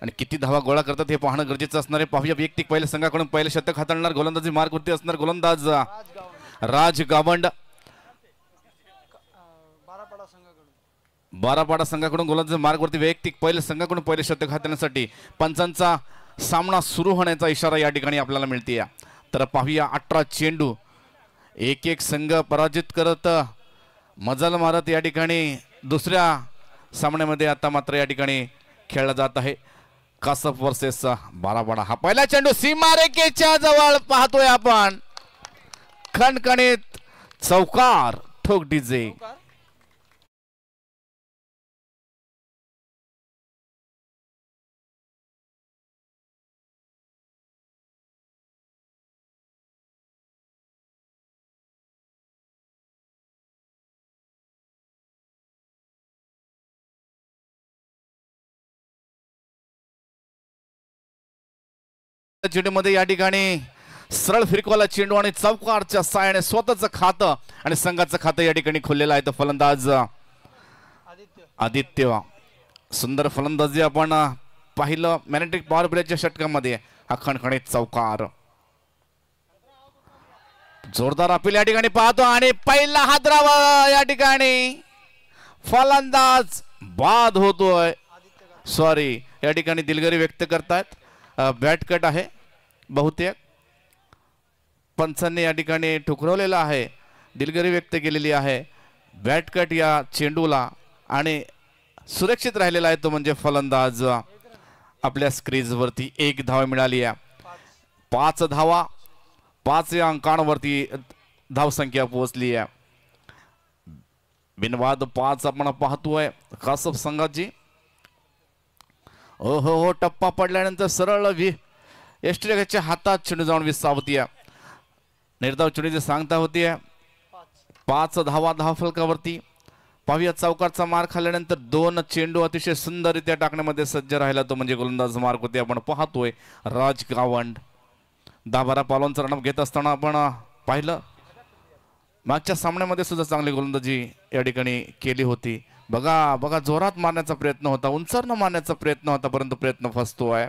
आणि किती धावा गोळा करतात हे पाहणं गरजेचं असणार आहे. पाहूया वैयक्तिक पहिल्या संघाकडून पहिले शतक हाताळणार गोलंदाजी मार्गवरती असणार गोलंदाज राज गावंड. बारापाडा संघाकडून गोलंदाजी मार्गवरती वैयक्तिक पहिल्या संघाकडून पहिले शतक हाताळण्यासाठी पंचांचा सामना सुरू होण्याचा इशारा या ठिकाणी आपल्याला मिळते. तर पाहूया 18 चेंडू एक एक संघ पराजित करत मजल मारत या ठिकाणी दुसऱ्या सामन्यामध्ये आता मात्र या ठिकाणी खेळला जात आहे. कासप वर्सेस बारापाडा. हा पहिला चेंडू सीमारेषेच्या जवळ पाहतोय आपण. खणखणीत चौकार ठोक डीजे. चेंडूमध्ये या ठिकाणी सरळ फिरकवाला चेंडू आणि चौकारच्या साहाय्याने स्वतःचं खातं आणि संघाचं खातं या ठिकाणी खुललेलं आहे. तर फलंदाज आदित्य. सुंदर फलंदाजी आपण पाहिलं मॅग्नेटिक पॉवर प्लेच्या षटकामध्ये. हा खणखणीत चौकार जोरदार अपील या ठिकाणी पाहतो आणि पहिला हादरावा या ठिकाणी फलंदाज बाद होतोय. सॉरी या ठिकाणी दिलगिरी व्यक्त करतात. बॅट कट आहे बहुतेक पंचांनी या ठिकाणी ठुकरवलेला आहे. दिलगिरी व्यक्त केलेली आहे बॅट कट या चेंडूला आणि सुरक्षित राहिलेला आहे तो म्हणजे फलंदाज. आपल्या स्क्रीजवरती 1 धाव मिळाली आहे. 5 धावा 5 या अंकांवरती धावसंख्या पोहोचली आहे. बिनवाद 5 आपण पाहतोय कासप संघाची. हो टप्पा पडल्यानंतर सरळ यष्टीच्या हातात चेंडू जाऊन विसावती. निर्धाव चेंडूची सांगता होती 5 धावा धावफलकावरती. पाहूया चौकारचा मार खाल्ल्यानंतर 2 चेंडू अतिशय सुंदररित्या टाकण्यामध्ये सज्ज राहिला तो म्हणजे गोलंदाज मार्ग होते. आपण पाहतोय राज गावंड. 10-12 पालवांचा रनअप घेत असताना आपण पाहिलं मागच्या सामन्यामध्ये सुद्धा चांगली गोलंदाजी या ठिकाणी केली होती. बघा जोरात मारण्याचा प्रयत्न होता उंचावरनं मारण्याचा प्रयत्न होता परंतु प्रयत्न फसतोय.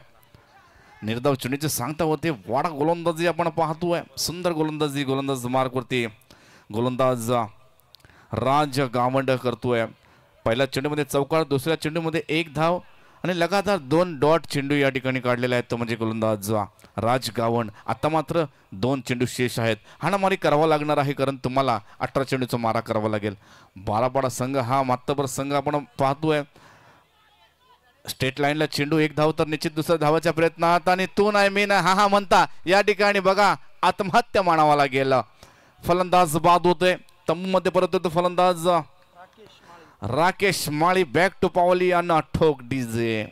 निर्धाव चेंडूची सांगता होते वाडा गोलंदाजी आपण पाहतोय. सुंदर गोलंदाजी गोलंदाज मार्गवरती गोलंदाज राज गावंड करतोय. पहिल्या चेंडूमध्ये चौकार दुसऱ्या चेंडूमध्ये 1 धाव आणि लगातार 2 डॉट चेंडू या ठिकाणी काढलेले आहेत तो म्हणजे गोलंदाज राज गावंड. आता मात्र 2 चेंडू शेष आहेत. हाणामारी करावा लागणार आहे कारण तुम्हाला 18 चेंडूचा मारा करावा लागेल. बारापाडा संघ हा मातबर संघ आपण पाहतोय. स्टेट लाईनला चेंडू 1 धाव तर निश्चित दुसऱ्या धावाच्या प्रयत्नात आणि तू नाही मी नाही हा म्हणता या ठिकाणी बघा आत्महत्या मानावा लागेल. फलंदाज बाद होतोय. तंबूमध्ये परत होतो फलंदाज राकेश माळी. बॅक टू पावली आणि ठोक डीजे.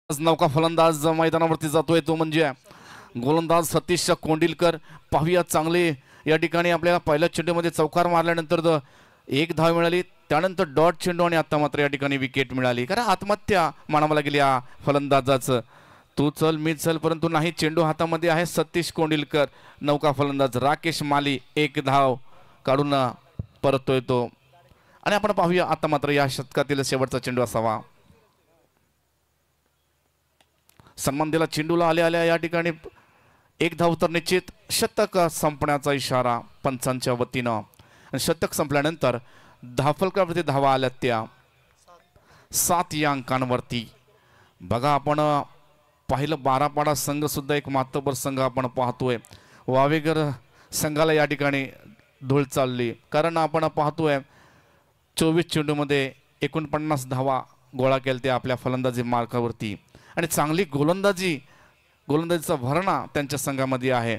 नौका फलंदाज मैदानावरती जातोय तो म्हणजे गोलंदाज सतीश कोंडिलकर. पाहूया चांगले या ठिकाणी आपल्याला पहिल्या चेंडूमध्ये चौकार मारल्यानंतर 1 धाव मिळाली त्यानंतर डॉट चेंडू आणि आता मात्र या ठिकाणी विकेट मिळाली. कारण आत्महत्या मानावं लागेल या फलंदाजाचं. तू चल मी चल परंतु नाही. चेंडू हातामध्ये आहे सतीश कोंडिलकर. नौका फलंदाज राकेश माली 1 धाव काढून परतोय तो आणि आपण पाहूया आता मात्र या शतकातील शेवटचा चेंडू असावा. सन्मान दिला चेंडूला आल्या या ठिकाणी 1 धाव तर निश्चित. शतक संपण्याचा इशारा पंचांच्या वतीनं. शतक संपल्यानंतर धावफलकावरती धावा आल्या त्या 7 या अंकांवरती. बघा आपण पाहिलं बारापाडा संघ सुद्धा एक मातबर संघ आपण पाहतोय. वावेगर संघाला या ठिकाणी धूळ चालली कारण आपण पाहतोय 24 चेंडूमध्ये 49 धावा गोळा केल्या त्या आपल्या फलंदाजी मार्कावरती आणि चांगली गोलंदाजीचा भरणा त्यांच्या संघामध्ये आहे.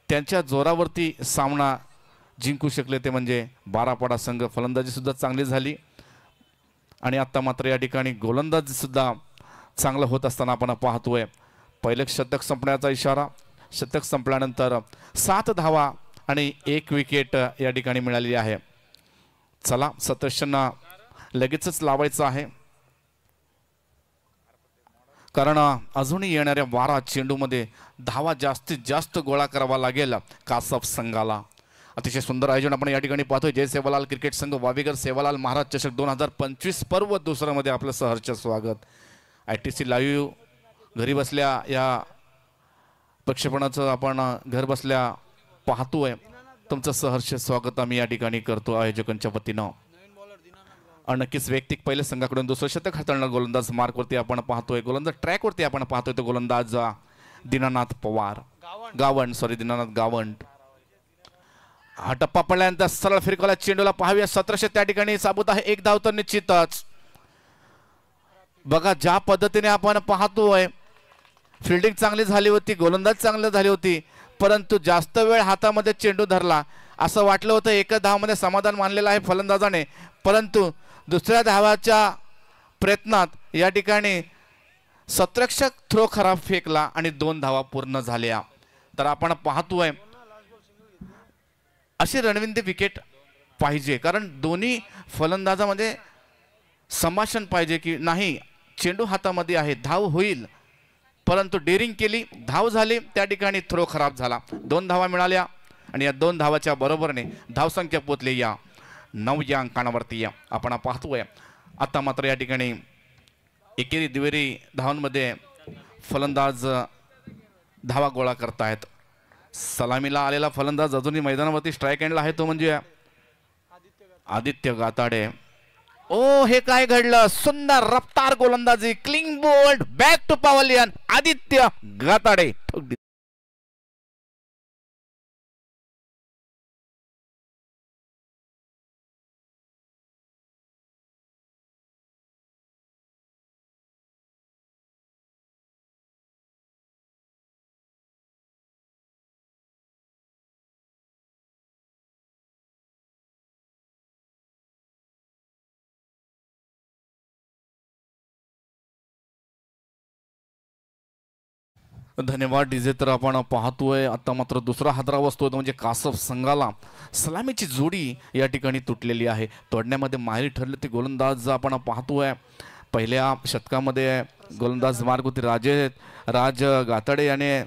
त्यांच्या जोरावरती सामना जिंकू शकले ते म्हणजे बारापाडा संघ. फलंदाजी सुद्धा चांगली झाली आणि आता मात्र या ठिकाणी गोलंदाजी सुद्धा चांगलं होत असताना आपण पाहतोय. पहिले शतक संपण्याचा इशारा. शतक संपल्यानंतर 7 धावा आणि 1 विकेट या ठिकाणी मिळाली आहे. चला सतर्षांना लगेचच लावायचं आहे, कारण अजूनही येणाऱ्या 12 चेंडूमध्ये धावा जास्तीत जास्त गोळा करावा लागेल कासप संघाला. अतिशय सुंदर आयोजन आपण या ठिकाणी पाहतोय. जय सेवालाल क्रिकेट संघ वावेगर सेवालाल महाराज चषक 2025 पर्व दुसऱ्यामध्ये आपलं सहर्ष स्वागत. ITC लाईव्ह घरी बसल्या या प्रक्षेपणाचं आपण घर बसल्या पाहतोय. तुमचं सहर्ष स्वागत आम्ही या ठिकाणी करतो आयोजकांच्या वतीनं. नक्कीच वैयक्तिक पहिले संघाकडून दुसरं शतक हाताळणार गोलंदाज मार्कवरती आपण पाहतोय. गोलंदाज ट्रॅकवरती आपण पाहतोय तो गोलंदाज दीनानाथ पवार दीनानाथ गावंड. हा टप्पा पडल्यानंतर सरळ फिरकवला चेंडूला पाहूया. 1700 त्या ठिकाणी साबूत आहे. 1 धाव तर निश्चितच. बघा ज्या पद्धतीने आपण पाहतोय, फिल्डिंग चांगली झाली होती, गोलंदाज चांगली झाली होती, परंतु जास्त वेळ हातामध्ये चेंडू धरला असं वाटलं होतं. 1 धावामध्ये समाधान मानलेलं आहे फलंदाजाने, परंतु दुसऱ्या धावाच्या प्रयत्नात या ठिकाणी सतरक्षक थ्रो खराब फेकला आणि 2 धावा पूर्ण झाल्या. तर आपण पाहतोय अशी रणविंदी विकेट पाहिजे, कारण दोन्ही फलंदाजामध्ये संभाषण पाहिजे की नाही चेंडू हातामध्ये आहे, धाव होईल, परंतु डेअरिंग केली, धाव झाली, त्या ठिकाणी थ्रो खराब झाला. 2 धावा मिळाल्या आणि या 2 धावाच्या बरोबरने धावसंख्या पोचली या 9 या अंकांवरती. आपण पाहतोय आता मात्र या ठिकाणी एकेरी दुहेरी धावांमध्ये फलंदाज धावा गोळा करतायत. सलामीला आलेला फलंदाज अजूनही मैदानावरती स्ट्राईक एंडला आहे, तो म्हणजे आदित्य गाताडे. ओ हे काय घडलं, सुंदर रफ्तार गोलंदाजी, clean bold, back to pavilion, Aditya Gatade. धन्यवाद डीजे. तर आपण पाहतोय आता मात्र दुसरा हादरा बसतोय म्हणजे कासप संघाला सलामीची जोडी या ठिकाणी तुटलेली आहे. तोडण्यामध्ये माहिर ठरले ते गोलंदाज आपण पाहतोय. पहिल्या शतकामध्ये गोलंदाज मार्ग होते राज गाताडे याने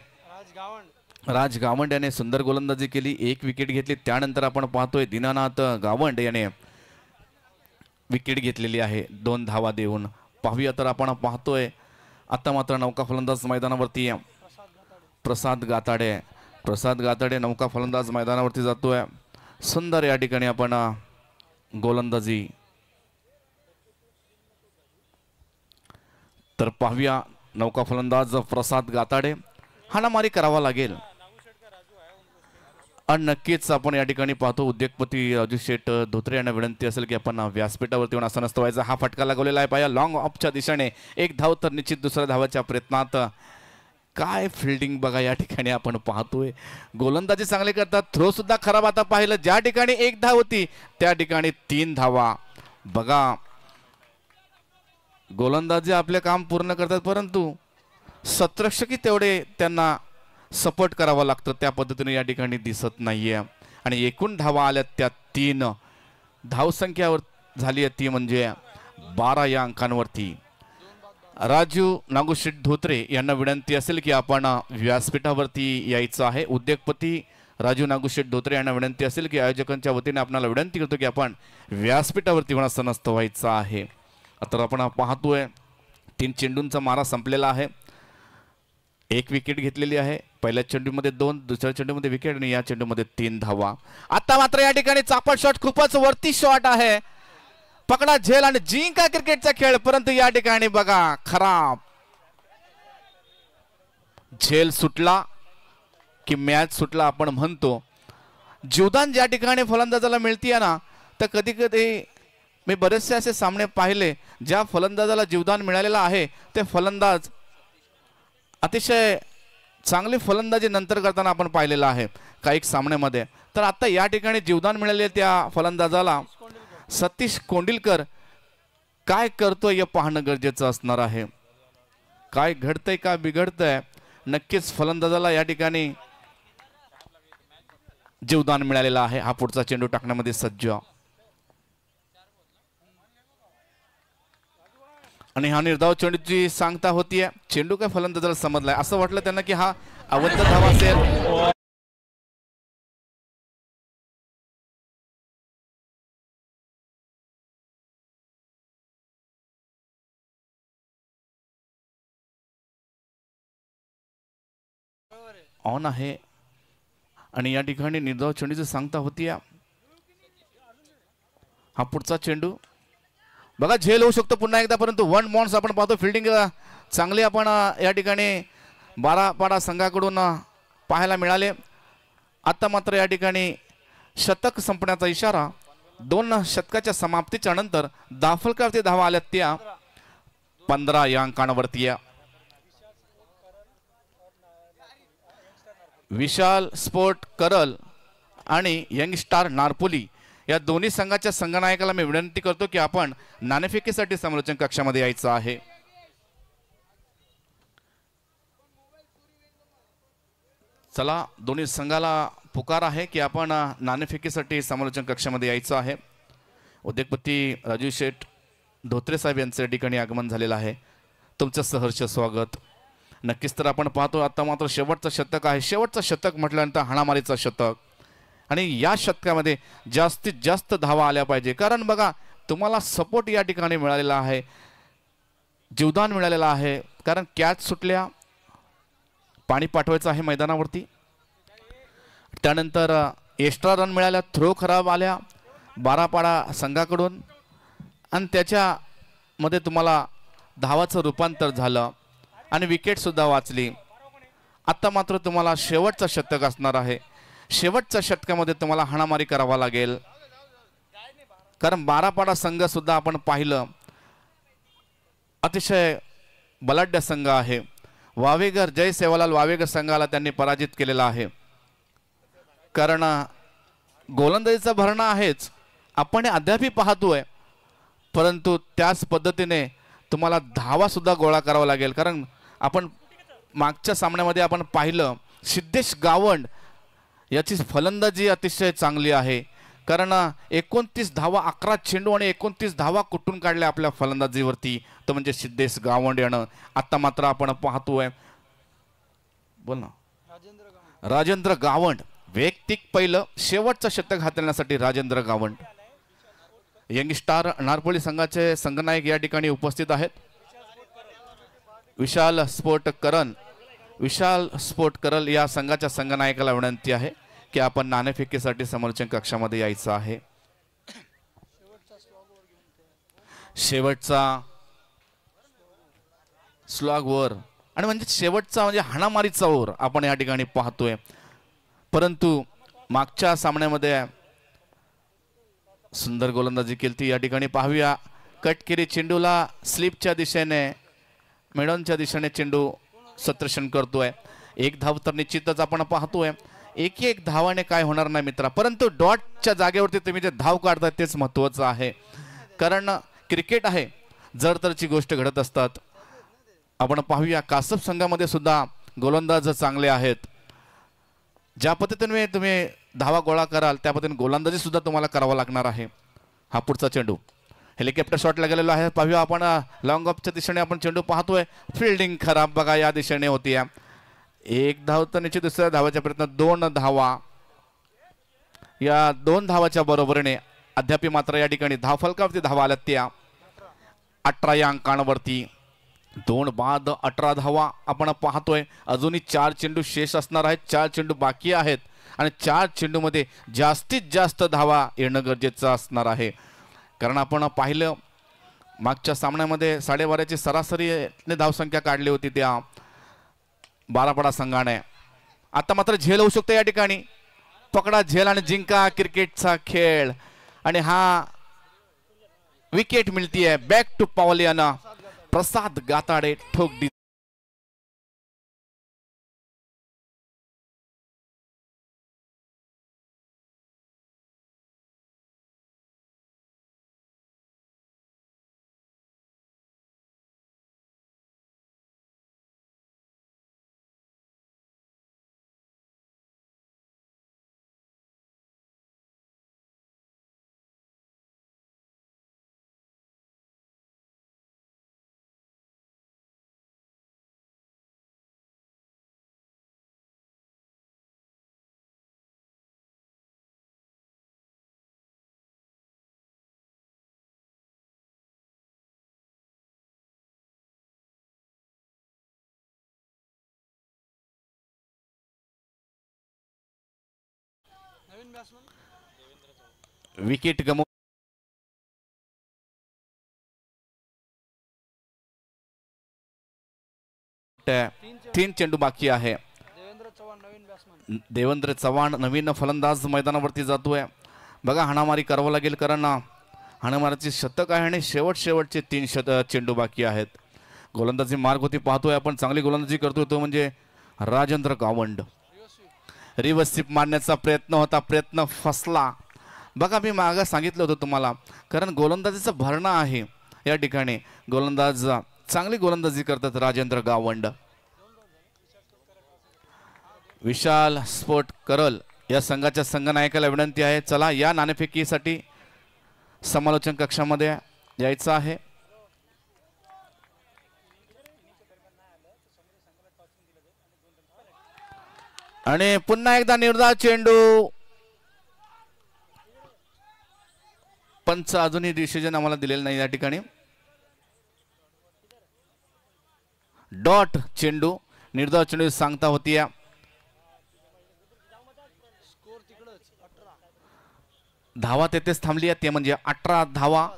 राज गावंड याने सुंदर गोलंदाजी केली, 1 विकेट घेतली. त्यानंतर आपण पाहतोय दीनानाथ गावंड याने विकेट घेतलेली आहे 2 धावा देऊन. पाहूया तर आपण पाहतोय आता मात्र नौका फलंदाज मैदानावरती प्रसाद गाताडे नौका फलंदाज मैदानावरती जातोय. सुंदर या ठिकाणी आपण गोलंदाजी. तर पाहूया नौका फलंदाज प्रसाद गाताडे, हाणामारी करावा लागेल. आणि नक्कीच आपण या ठिकाणी पाहतो उद्योगपती राजू शेठ धोत्रे यांना विनंती असेल की आपण व्यासपीठावरती येऊन असं नसतं व्हायचं. हा फटका लागवलेला आहे पाया लॉंग ऑफच्या दिशेने. 1 धाव तर निश्चित दुसऱ्या धावाच्या प्रयत्नात. काय फिल्डिंग बघा या ठिकाणी आपण पाहतोय. गोलंदाजी चांगले करतात, थ्रो सुद्धा खराब. आता पाहिलं ज्या ठिकाणी 1 धाव होती त्या ठिकाणी 3 धावा. बघा गोलंदाजी आपले काम पूर्ण करतात, परंतु सतरक्षकी तेवढे त्यांना सपोर्ट करावा लागतं, त्या पद्धतीने या ठिकाणी दिसत नाहीये. आणि एकूण धावा आल्या त्या 3 धावसंख्यावर झाली आहे ती म्हणजे 12 या अंकांवरती. राजू नागुशेठ धोत्रे यांना विनंती असेल की आपण व्यासपीठावरती यायचं आहे. उद्योगपती राजू नागुशेठ धोत्रे यांना विनंती असेल की आयोजकांच्या वतीने आपल्याला विनंती करतो की आपण व्यासपीठावरती येऊन असं नसतं व्हायचं आहे. आता आपण पाहतोय 3 चेंडूंचा मारा संपलेला आहे. 1 विकेट घेतलेली आहे. पहिल्या चेंडूमध्ये 2, दुसऱ्या चेंडूमध्ये विकेट आणि या चेंडूमध्ये 3 धावा. आता मात्र या ठिकाणी चापट शॉट, खूपच वरती शॉट आहे. पकडा झेल आणि जिंका क्रिकेटचा खेळ, परंतु या ठिकाणी बघा खराब. झेल सुटला की मॅच सुटला आपण म्हणतो. जीवदान ज्या ठिकाणी फलंदाजाला मिळतीये ना, तर कधी कधी मी बरेचसे असे सामने पाहिले ज्या फलंदाजाला जीवदान मिळालेला आहे ते फलंदाज अतिशय चांगली फलंदाजी नंतर करताना आपण पाहिलेलं आहे काही सामन्यामध्ये. तर आता या ठिकाणी जीवदान मिळाले त्या फलंदाजाला सतीश कोंडिलकर काय करतोय हे पाहणं गरजेचं असणार आहे. काय घडतंय का बिघडतंय, नक्कीच फलंदाजाला या ठिकाणी जीवदान मिळालेलं आहे. हा पुढचा चेंडू टाकण्यामध्ये सज्ज आणि हा निर्धाव चेंडूची सांगता होतीये. चेंडू काय फलंदाजाला समजलाय, असं वाटलं त्यांना की हा अवंत धावा असेल. ऑन आहे आणि या ठिकाणी निर्धाव चेंडूची सांगता होती. हा पुढचा चेंडू बघा झेल होऊ शकतो पुन्हा एकदा, परंतु वन मॉन्स आपण पाहतो फिल्डिंग चांगली आपण या ठिकाणी बारापाडा संघाकडून पाहायला मिळाले. आता मात्र या ठिकाणी शतक संपण्याचा इशारा. 2 शतकाच्या समाप्तीच्या नंतर दाफलकरती धावा आल्या त्या 15 या अंकांवरती. विशाल स्पोर्ट करल आणि यंग स्टार नारपोली या दोन्ही संघाच्या संघनायकाला मी विनंती करतो की आपण नाणेफेकीसाठी समालोचन कक्षामध्ये यायचं आहे. चला, दोन्ही संघाला पुकार आहे की आपण नाणेफेकीसाठी समालोचन कक्षामध्ये यायचं आहे. उद्योगपती राजू शेठ धोत्रे साहेब यांचे या ठिकाणी आगमन झालेलं आहे. तुमचं सहर्ष स्वागत. नक्कीच तर आपण पाहतो आता मात्र शेवटचं शतक आहे. शेवटचं शतक म्हटल्यानंतर हाणामारीचं शतक आणि या शतकामध्ये जास्तीत जास्त धावा आल्या पाहिजे. कारण बघा तुम्हाला सपोर्ट या ठिकाणी मिळालेला आहे, जीवदान मिळालेलं आहे. कारण कॅच सुटल्या, पाणी पाठवायचं आहे मैदानावरती. त्यानंतर एक्स्ट्रा रन मिळाल्या, थ्रो खराब आल्या बारापाडा संघाकडून आणि त्याच्यामध्ये तुम्हाला धावाचं रूपांतर झालं आणि विकेट सुद्धा वाचली. आता मात्र तुम्हाला शेवटचं शतक असणार आहे. शेवटच्या षटकामध्ये तुम्हाला हाणामारी करावा लागेल. कारण बारापाडा संघ सुद्धा आपण पाहिलं अतिशय बलाढ्य संघ आहे. वावेगर जय सेवालाल वावेगर संघाला त्यांनी पराजित केलेला आहे. कारण गोलंदाजीचा भरणा आहेच, आपण अद्यापही पाहतोय, परंतु त्याच पद्धतीने तुम्हाला धावा सुद्धा गोळा करावा लागेल. कारण आपण मागच्या सामन्यामध्ये आपण पाहिलं सिद्धेश गावंड याची फलंदाजी अतिशय चांगली आहे. कारण 29 धावा 11 चेंडू आणि 29 धावा कुठून काढल्या आपल्या फलंदाजीवरती, तो म्हणजे सिद्धेश गावंड यानं. आता मात्र आपण पाहतोय, बोल ना, राजेंद्र गावंड वैयक्तिक पहिलं शेवटचं शतक हाताळण्यासाठी राजेंद्र गावंड. यंग स्टार नारपोली संघाचे संघनायक या ठिकाणी उपस्थित आहेत. विशाल स्पोर्ट करल या संघाच्या संघनायकाला विनंती आहे की आपण नाणेफेकीसाठी समालोचन कक्षामध्ये यायचं आहे. शेवटचा स्लॉग ओव्हर आणि म्हणजे शेवटचा म्हणजे हाणामारीचा ओव्हर आपण या ठिकाणी पाहतोय. परंतु मागच्या सामन्यामध्ये सुंदर गोलंदाजी केली. या ठिकाणी पाहूया कटकिरी चेंडूला स्लिपच्या दिशेने मेडॉनच्या दिशेने चेंडू सत्रशन करतोय. 1 धाव तर निश्चितच आपण पाहतोय. एक धावाने काय होणार नाही मित्रा, परंतु डॉटच्या जागेवरती तुम्ही जे धाव काढताय तेच महत्वाचं आहे. कारण क्रिकेट आहे, जडतरची गोष्ट घडत असतात. आपण पाहूया कासप संघामध्ये सुद्धा गोलंदाज चांगले आहेत. ज्या पद्धतीने तुम्ही धावा गोळा कराल त्या पद्धतीने गोलंदाजी सुद्धा तुम्हाला करावा लागणार आहे. हा पुढचा चेंडू हेलिकॉप्टर शॉटला गेलेला आहे. पाहूया आपण लॉंग ऑफच्या दिशेने आपण चेंडू पाहतोय. फिल्डिंग खराब बघा या दिशेने होती. 1 धाव तर निश्चित, दुसऱ्या धावाच्या प्रयत्न 2 धावा. या 2 धावाच्या बरोबरीने अद्याप मात्र या ठिकाणी धावफलकावरती धावा आल्या त्या 18 या अंकांवरती. 2 बाद 18 धावा आपण पाहतोय. अजूनही 4 चेंडू शेष असणार आहेत. 4 चेंडू बाकी आहेत आणि 4 चेंडूमध्ये जास्तीत जास्त धावा येणं गरजेचं असणार आहे. कारण आपण पाहिलं मागच्या सामन्यामध्ये 12.5ची सरासरी धावसंख्या काढली होती त्या बारापाडा संघाने. आता मात्र झेल होऊ शकतो या ठिकाणी. पकडा झेल आणि जिंका क्रिकेटचा खेळ. आणि हा विकेट मिळतीये बॅक टू पावलियाना. प्रसाद गाताडे ठोक विकेट गमव 3 चेंडू बाकी आहे. देवेंद्र चव्हाण नवीन फलंदाज मैदानावरती जातोय. बघा हाणामारी करावं लागेल कारण हाणामारीचे शतक आहे आणि शेवटचे 3 चेंडू बाकी आहेत. गोलंदाजी मार्ग होती पाहतोय आपण, चांगली गोलंदाजी करतोय तो म्हणजे राजेंद्र गावंड. रिव्हर्स स्वीप मारण्याचा प्रयत्न होता, प्रयत्न फसला. बघा मी मागं सांगितलं होतं तुम्हाला, कारण गोलंदाजीचं भरणं आहे या ठिकाणी. गोलंदाज चांगली गोलंदाजी करतात राजेंद्र गावंड. विशाल स्पोर्ट करल या संघाच्या संघनायकाला विनंती आहे, चला या नाणेफेकीसाठी समालोचन कक्षामध्ये यायचं आहे. आणि पुन्हा एकदा निर्धाव चेंडू. पंच अजूनही डिसिजन आम्हाला दिलेलं नाही या ठिकाणी. डॉट चेंडू, निर्धाव चेंडू सांगता होती. धावा तेथेच थांबली आहे, ते म्हणजे 18 धावा.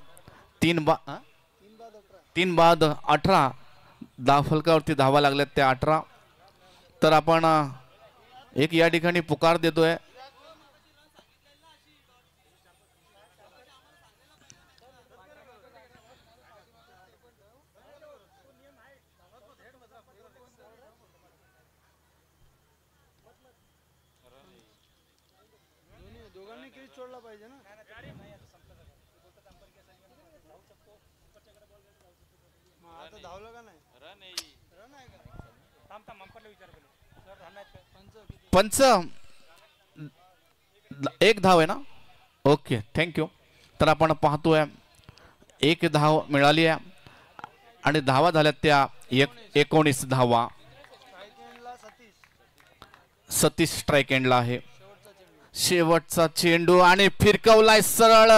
3 बाद 18 फलकावरती धावा लागल्यात त्या 18. तर आपण एक या ठिकाणी पुकार देतोय. पंच 1 धाव आहे ना. Okay, thank you. तर आपण पाहतोय 1 धाव मिळाली आहे आणि धावा झाल्यात त्या 19 धावा. सतीश स्ट्राइक एंडला आहे. शेवटचा चेंडू आणि फिरकवलाय सरळ.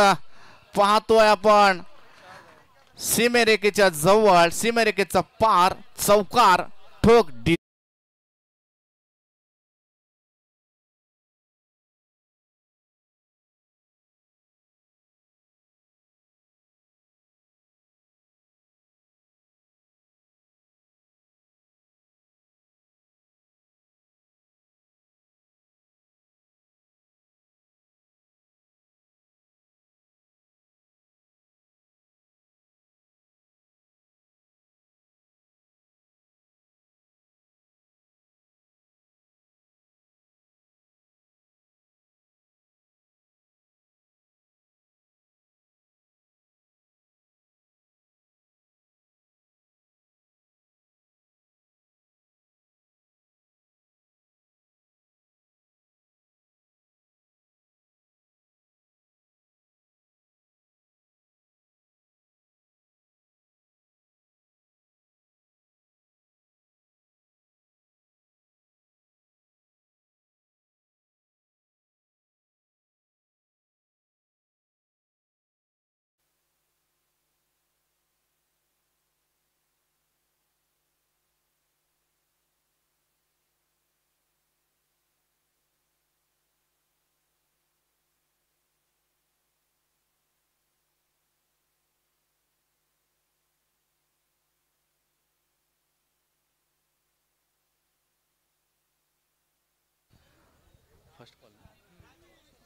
पाहतोय आपण सीमेरेखेच्या जवळ, सीमेरेखेचा पार, चौकार, ठोक.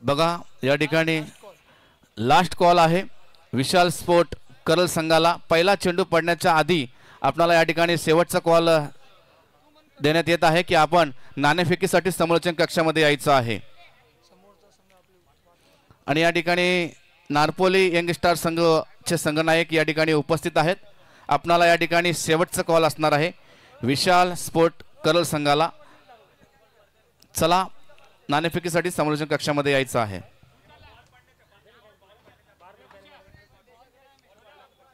बघा या ठिकाणी लास्ट कॉल आहे विशाल स्पोर्ट करल संघाला. पहिला चेंडू पडण्याच्या आधी आपल्याला या ठिकाणी शेवटचा कॉल देण्यात येत आहे की आपण नाणेफेकीसाठी समालोचन कक्षामध्ये यायचं आहे. आणि या ठिकाणी नारपोली यंग स्टार संघाचे संघनायक या ठिकाणी उपस्थित आहेत. आपल्याला या ठिकाणी शेवटचा कॉल असणार आहे विशाल स्पोर्ट करल संघाला. चला नाणेफेकीसाठी समालोचन कक्षामध्ये यायचं आहे.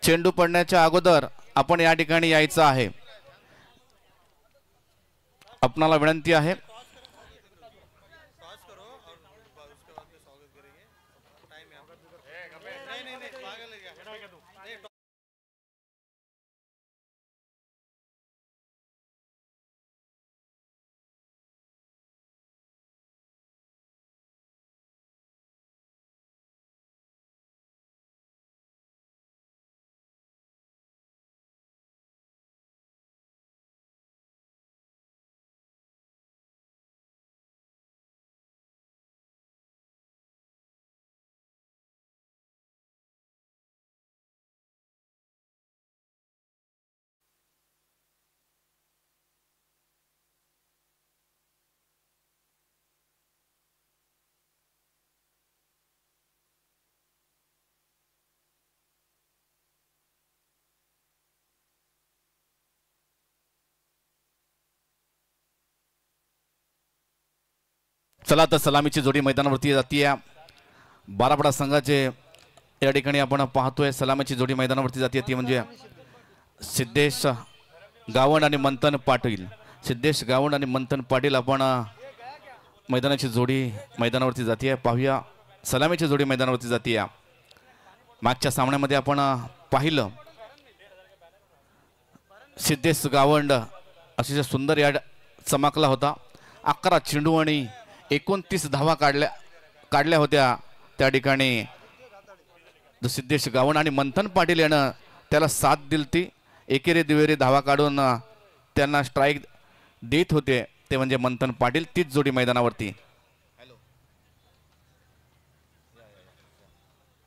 चेंडू पडण्याच्या अगोदर आपण या ठिकाणी यायचं आहे. आपणाला विनंती आहे. चला तर सलामीची जोडी मैदानावरती जातीये. बारापडा संघाचे या ठिकाणी आपण पाहतोय सलामीची जोडी मैदानावरती जातीये ती म्हणजे सिद्धेश गावंड आणि मंथन पाटील. सिद्धेश गावंड आणि मंथन पाटील आपण मैदानाची जोडी मैदानावरती जातीये. पाहूया सलामीची जोडी मैदानावरती जातीये. मागच्या सामन्यामध्ये आपण पाहिलं सिद्धेश गावंड अतिशय सुंदर या चमकला होता. 11 चेंडू आणि 29 धावा काढल्या होत्या. त्या ठिकाणी सिद्धेश गावंड आणि मंथन पाटील यानं त्याला साथ दिली ती. एकेरी दुहेरी धावा काढून त्यांना स्ट्राईक देत होते ते म्हणजे मंथन पाटील. तीच जोडी मैदानावरती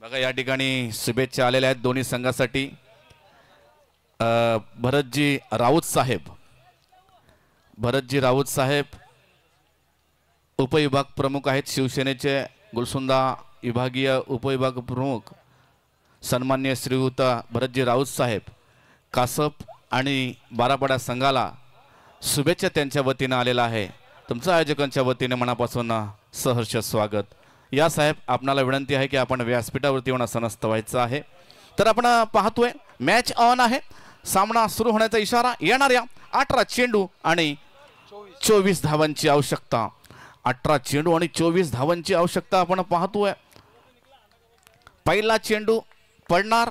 बघा. या ठिकाणी शुभेच्छा आलेल्या आहेत दोन्ही संघासाठी. भरतजी राऊत साहेब उपविभाग प्रमुख आहेत शिवसेनेचे. गुलसुंदा विभागीय उपविभाग प्रमुख सन्मान्य श्रीयुत भरतजी राऊत साहेब कासप आणि बारापडा संघाला शुभेच्छा त्यांच्या वतीनं आलेला आहे. तुमचं आयोजकांच्या वतीने मनापासून सहर्ष स्वागत. या साहेब आपणाला विनंती आहे की आपण व्यासपीठावरती येऊन आसनस्थ व्हायचं आहे. तर आपण पाहतोय मॅच ऑन आहे. सामना सुरू होण्याचा इशारा. येणाऱ्या 18 चेंडू आणि 24 धावांची आवश्यकता. 18 चेंडू आणि 24 धावांची आवश्यकता आपण पाहतोय. पहिला चेंडू पडणार.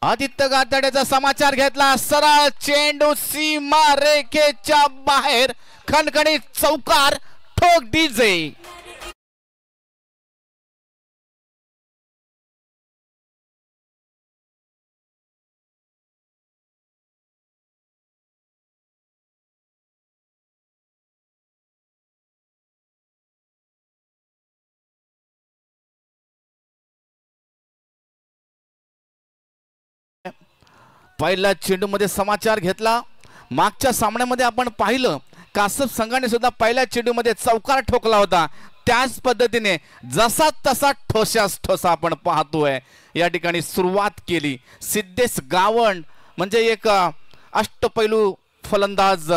आदित्य गाताड्याचा समाचार घेतला. सरळ चेंडू सीमा रेखेच्या बाहेर. खणखणीत चौकार. ठोक डीजे. पहिल्या चेंडू मध्ये समाचार घेतला. मागच्या सामन्यामध्ये आपण पाहिलं कासप संघाने सुद्धा पहिल्या चेंडू मध्ये चौकार ठोकला होता. त्याच पद्धतीने जसा तसा ठोसास ठोसा आपण पाहतोय. या ठिकाणी सुरुवात केली. सिद्धेश गावंड म्हणजे एक अष्टपैलू फलंदाज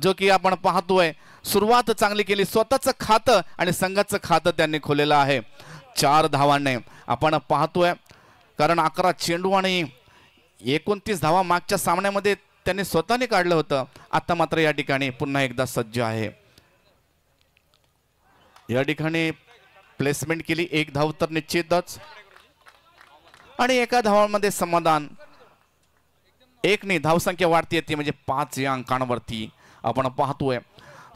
जो की आपण पाहतोय. सुरुवात चांगली केली. स्वतःचं खातं आणि संघाचं खातं त्यांनी खोलेलं आहे. 4 धावांनी आपण पाहतोय. कारण 11 चेंडू आणि 29 धावा मागच्या सामन्यामध्ये त्यांनी स्वतःने काढलं होतं. आता मात्र या ठिकाणी पुन्हा एकदा सज्ज आहे. या ठिकाणी प्लेसमेंट केली. 1 धाव तर निश्चितच आणि 1 धावांमध्ये समाधान. 1 ने धावसंख्या वाढती येते म्हणजे 5 या अंकांवरती आपण पाहतोय.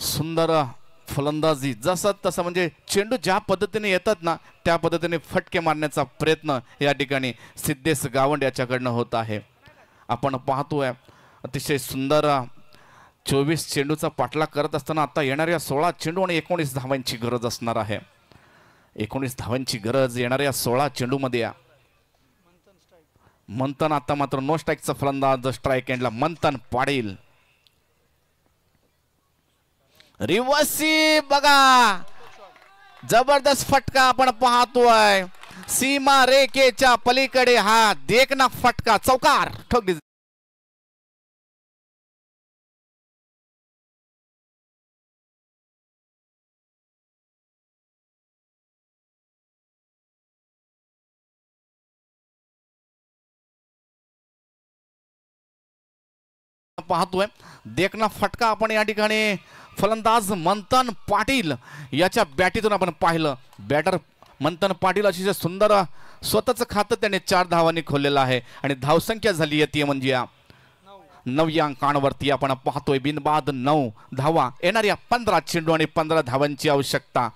सुंदर फलंदाजी जसं तसं म्हणजे चेंडू ज्या पद्धतीने येतात ना त्या पद्धतीने फटके मारण्याचा प्रयत्न या ठिकाणी सिद्धेश गावंड याच्याकडनं होत आहे. आपण पाहतोय अतिशय सुंदर 24 चेंडूचा पाठलाग करत असताना आता येणाऱ्या 16 चेंडू आणि 19 धावांची गरज असणार आहे. 19 धावांची गरज येणाऱ्या 16 चेंडूमध्ये. मंथन आता मात्र नो स्ट्राईकचा फलंदाज. स्ट्राईक एंडला मंथन पाटील. रिवर्सी बघा. जबरदस्त फटका आपण पाहतोय. सीमा रेखेच्या पलीकडे हा देखना फटका. चौकार. ठोक पाहतोय. देखना फटका आपण या ठिकाणी फलंदाज मंथन पाटील याच्या बॅटीतून आपण पाहिलं. बॅटर मंथन पाटील अतिशय सुंदर स्वतःचं खातं त्याने 4 धावांनी खोललेलं आहे आणि धावसंख्या झाली येते म्हणजे 9 या अंकांवरती आपण पाहतोय. बिनबाद 9 धावा. येणाऱ्या 15 चेंडू आणि 15 धावांची आवश्यकता.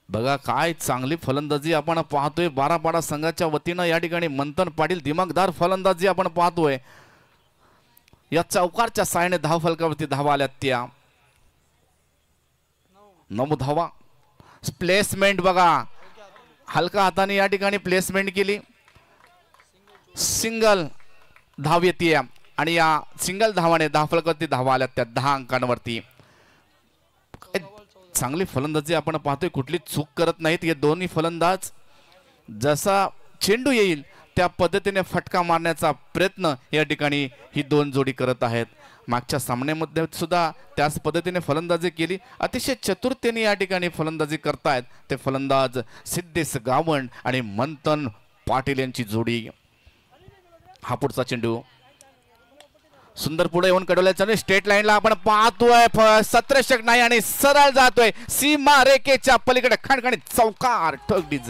बघा काय चांगली फलंदाजी आपण पाहतोय. बारापाडा संघाच्या वतीनं या ठिकाणी मंथन पाटील दिमागदार फलंदाजी आपण पाहतोय. या चौकारच्या साहाय्याने धाव फलकावरती धावा आल्यात त्या 9 धावा. प्लेसमेंट बघा. हलका हाताने या ठिकाणी प्लेसमेंट केली. सिंगल धाव येते आणि या सिंगल धावाने धाव फलकावरती धावा आल्यात त्या 10 अंकांवरती. चांगली फलंदाजी आपण पाहतोय. कुठली चूक करत नाहीत हे दोन्ही फलंदाज. जसा चेंडू येईल त्या पद्धतीने फटका मारण्याचा प्रयत्न या ठिकाणी ही 2 जोडी करत आहेत. मागच्या सामन्यामध्ये सुद्धा त्याच पद्धतीने फलंदाजी केली. अतिशय चतुरतेने या ठिकाणी फलंदाजी करतायत ते फलंदाज सिद्धेश गावंड आणि मंथन पाटील यांची जोडी. हा पुढचा चेंडू सुंदर पुढे येऊन कडवल्याचा स्टेट लाईनला आपण पाहतोय. सत्रक्षक नाही आणि सरळ जातोय सीमा रेखेच्या पलीकडे खणखणीत चौकार ठोक डिझ.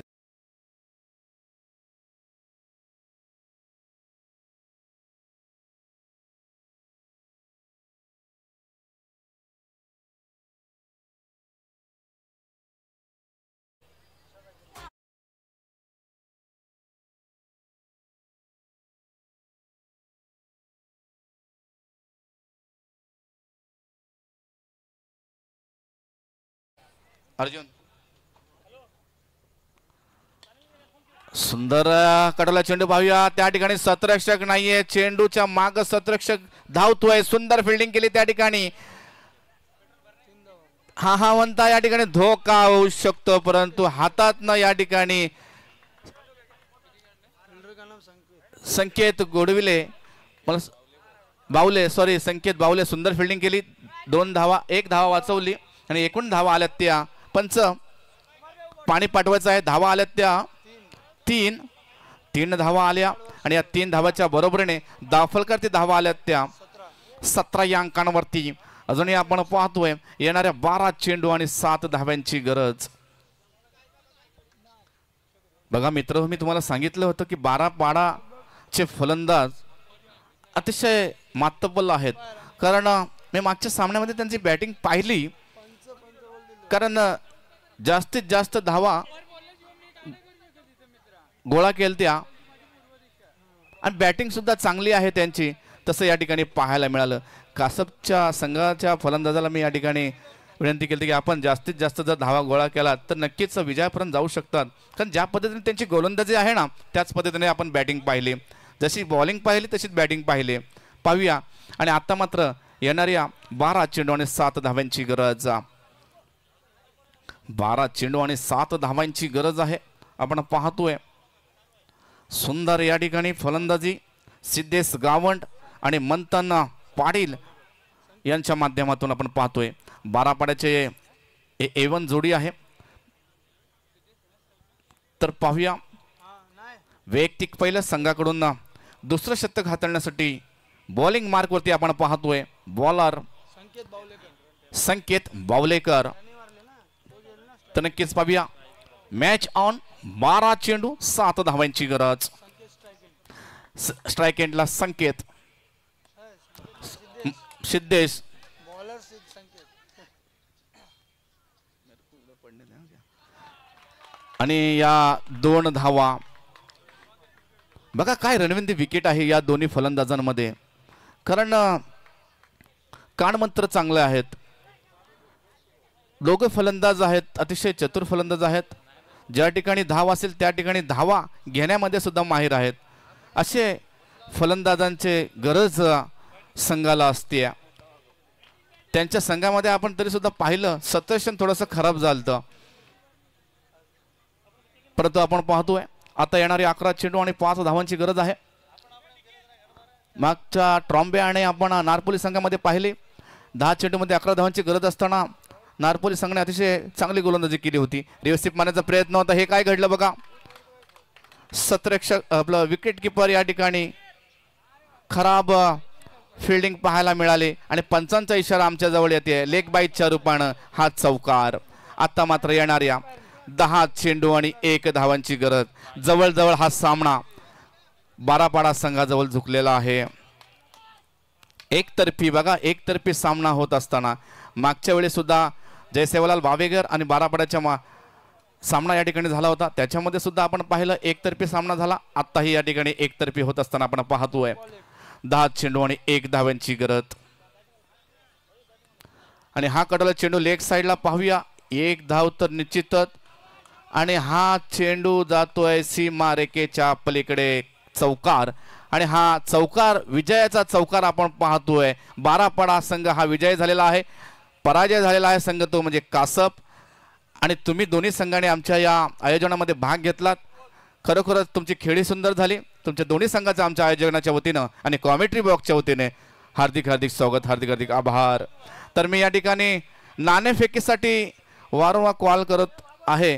अर्जुन सुंदर कडवला चेंडू पाहूया. त्या ठिकाणी सतरक्षक नाहीये. चेंडूच्या माग सतरक्षक धावतोय. सुंदर फिल्डिंग केली त्या ठिकाणी. हा म्हणता या ठिकाणी धोका होऊ शकतो परंतु हातात न या ठिकाणी संकेत गोडविले बावले संकेत बावले सुंदर फिल्डिंग केली. 2 धावा 1 धावा वाचवली आणि एकूण धावा आल्यात त्या पंच पाणी पाठवायचं आहे. धावा आल्यात त्या 3 धावा आल्या आणि या 3 धावाच्या बरोबरीने दाफलकर ते धावा आल्यात त्या 17 या अंकांवरती. अजूनही आपण पाहतोय येणाऱ्या 12 चेंडू आणि 7 धाव्यांची गरज. बघा मित्र, मी तुम्हाला सांगितलं होतं की 12 पाडाचे फलंदाज अतिशय मातब्बल आहेत. कारण मी मागच्या सामन्यामध्ये त्यांची बॅटिंग पाहिली. कारण जास्तीत जास्त धावा गोळा केलत्या आणि बॅटिंग सुद्धा चांगली आहे त्यांची. तसं या ठिकाणी पाहायला मिळालं. कासपच्या संघाच्या फलंदाजाला मी या ठिकाणी विनंती केली की आपण जास्तीत जास्त जर धावा गोळा केला तर नक्कीच विजयापर्यंत जाऊ शकतात. कारण ज्या पद्धतीने त्यांची गोलंदाजी आहे ना त्याच पद्धतीने आपण बॅटिंग पाहिली. जशी बॉलिंग पाहिली तशीच बॅटिंग पाहिली. पाहूया. आणि आता मात्र येणाऱ्या 12 चेंडू आणि 7 धाव्यांची गरज. 12 चेंडू आणि 7 धावांची गरज आहे. आपण पाहतोय सुंदर या ठिकाणी फलंदाजी सिद्धेश गावंड आणि मंथन पाटील यांच्या माध्यमातून आपण पाहतोय. 12 पाड्याचे A1 जोडी आहे. तर पाहूया वैयक्तिक पहिल्या संघाकडून दुसरं शतक हाताळण्यासाठी बॉलिंग मार्क वरती आपण पाहतोय बॉलर संकेत बावलेकर. तर नक्कीच पाहूया मॅच ऑन. 12 चेंडू 7 धावांची गरज. स्ट्राइक एंडला संकेत सिद्धेश आणि या 2 धावा. बघा काय रणविंदी विकेट आहे या दोन्ही फलंदाजांमध्ये. कारण कानमंत्र चांगले आहेत. दोघे फलंदाज आहेत अतिशय चतुर फलंदाज आहेत. ज्या ठिकाणी धाव असेल त्या ठिकाणी धावा घेण्यामध्ये सुद्धा माहिर आहेत. असे फलंदाजांचे गरज संघाला असते. त्यांच्या संघामध्ये आपण तरी सुद्धा पाहिलं सतर्शन थोडंसं खराब झालं. परंतु आपण पाहतोय आता येणारी 11 चेंडू आणि 5 धावांची गरज आहे. मागच्या ट्रॉम्बे आणि आपण नारपोली संघामध्ये पाहिले 10 चेंडूमध्ये 11 धावांची गरज असताना नारपोली संघाने अतिशय चांगली गोलंदाजी केली होती. रिव्हर्सिप मारण्याचा प्रयत्न होता. हे काय घडलं बघा. सतरक्षक आपलं विकेट किपर या ठिकाणी खराब फिल्डिंग पाहायला मिळाले आणि पंचांचा इशारा आमच्या जवळ येते लेग बाईटच्या रूपानं हा चौकार. आता मात्र येणाऱ्या 10 चेंडू आणि 1 धावांची गरज. जवळजवळ हा सामना 12 पाडा संघाजवळ झुकलेला आहे. एकतर्फी बघा एकतर्फी सामना होत असताना मागच्या वेळी सुद्धा जयसेवालाल वावेकर आणि 12 पाड्याच्या सामना या ठिकाणी झाला होता. त्याच्यामध्ये सुद्धा आपण पाहिलं एकतर्फी सामना झाला. आताही या ठिकाणी एकतर्फी होत असताना आपण पाहतोय 10 चेंडू आणि 1 धावांची गरज. आणि हा कडवला चेंडू लेग साइडला पाहूया. 1 धाव तर निश्चितच. आणि हा चेंडू जातोय सीमा रेखेच्या पलीकडे चौकार. आणि हा चौकार विजयाचा चौकार आपण पाहतोय. 12 पाडा संघ हा विजय झालेला आहे. पराजय झालेला आहे संघ तो म्हणजे कासप. आणि तुम्ही दोन्ही संघाने आमच्या या आयोजनामध्ये भाग घेतलात. खरोखरच तुमची खेळी सुंदर झाली. तुमच्या दोन्ही संघाच्या आमच्या आयोजनाच्या वतीनं आणि कॉमेंट्री बॉक्सच्या वतीने हार्दिक हार्दिक स्वागत, हार्दिक हार्दिक आभार. तर मी या ठिकाणी नाणेफेकीसाठी वारंवार कॉल करत आहे.